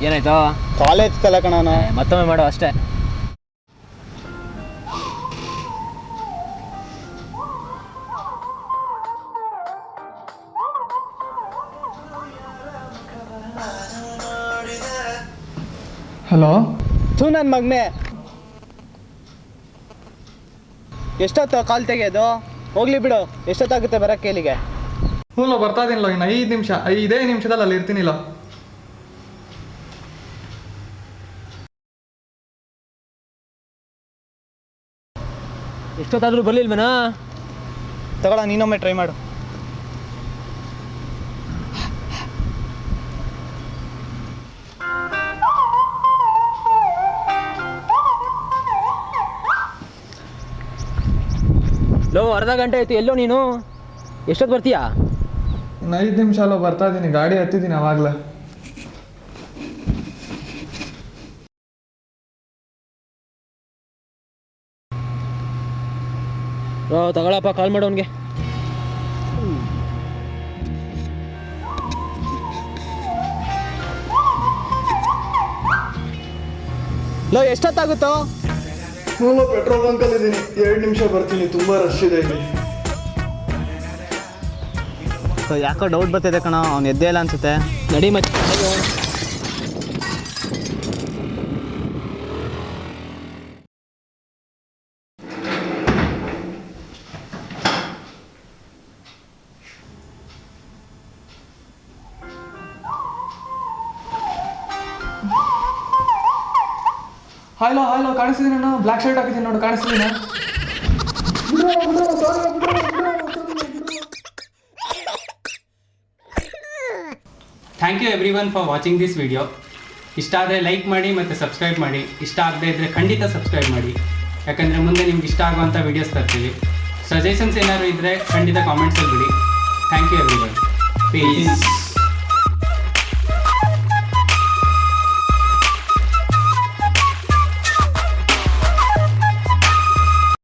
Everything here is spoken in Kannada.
ಏನಾಯ್ತು? ಕಾಲೇಜ್ ತಲೆ ಕಣ. ಮತ್ತೊಮ್ಮೆ ಮಾಡೋ ಅಷ್ಟೇ. ಹಲೋ. ನನ್ನ ಮಗನೇ, ಎಷ್ಟೊತ್ತು ಕಾಲ್ ತೆಗೆಯೋದು? ಹೋಗ್ಲಿ ಬಿಡು, ಎಷ್ಟೊತ್ತಾಗುತ್ತೆ ಬರೋಕ್ಕೆ ಇಲ್ಲಿಗೆ? ಹ್ಞೂ ಬರ್ತಾ ಇದೀನಿಲ್ಲ, ಇನ್ನು 5 ನಿಮಿಷ, 5 ನಿಮಿಷದಲ್ಲಿ ಅಲ್ಲಿ ಇರ್ತೀನಿಲ್ಲ. ಎಷ್ಟೊತ್ತಾದ್ರೂ ಬರ್ಲಿಲ್ವೇನಾ? ತಗೊಳ, ನೀನೊಮ್ಮೆ ಟ್ರೈ ಮಾಡು. ಅರ್ಧ ಗಂಟೆ ಆಯ್ತು, ಎಲ್ಲೋ ನೀನು? ಎಷ್ಟೊತ್ತು ಬರ್ತೀಯಾ? ಇನ್ನು 5 ನಿಮಿಷ ಅಲ್ಲ, ಬರ್ತಾ ಇದ್ದೀನಿ, ಗಾಡಿ ಹತ್ತಿದ್ದೀನಿ ಅವಾಗಲೇ. ತಗೊಳಪ್ಪ, ಕಾಲ್ ಮಾಡೋನ್ಗೆ. ಎಷ್ಟೊತ್ತಾಗುತ್ತೋ? ಪೆಟ್ರೋಲ್ ಬಂಕಲ್ಲಿ ಇದ್ದೀನಿ, 2 ನಿಮಿಷ ಬರ್ತೀನಿ, ತುಂಬ ರಶ್ ಇದೆ ಇಲ್ಲಿ. ಯಾಕೋ ಡೌಟ್ ಬರ್ತಿದೆ ಕಣ, ಅವ್ನು ಎದ್ದೇ ಇಲ್ಲ ಅನ್ಸುತ್ತೆ. ನಡಿ ಮತ್ತೆ. ಹಾಯ್ಲೋ ಕಾಣಿಸ್ತಿದ್ದೀನಿ ನಾನು, ಬ್ಲ್ಯಾಕ್ ಶರ್ಟ್ ಹಾಕಿದ್ದೀನಿ ನೋಡು, ಕಾಣಿಸ್ತಿದ್ದೀನ? Thank you everyone for watching this video. ಇಷ್ಟ ಆದರೆ ಲೈಕ್ ಮಾಡಿ ಮತ್ತು ಸಬ್ಸ್ಕ್ರೈಬ್ ಮಾಡಿ. ಇಷ್ಟ ಆಗದೇ ಇದ್ದರೆ ಖಂಡಿತ ಸಬ್ಸ್ಕ್ರೈಬ್ ಮಾಡಿ, ಯಾಕಂದರೆ ಮುಂದೆ ನಿಮ್ಗೆ ಇಷ್ಟ ಆಗುವಂಥ ವೀಡಿಯೋಸ್ ತರ್ತೀವಿ. ಸಜೆಷನ್ಸ್ ಏನಾದ್ರು ಇದ್ದರೆ ಖಂಡಿತ ಕಾಮೆಂಟ್ಸಲ್ಲಿ ಬಿಡಿ. Thank you everyone. ಪೀಸ್.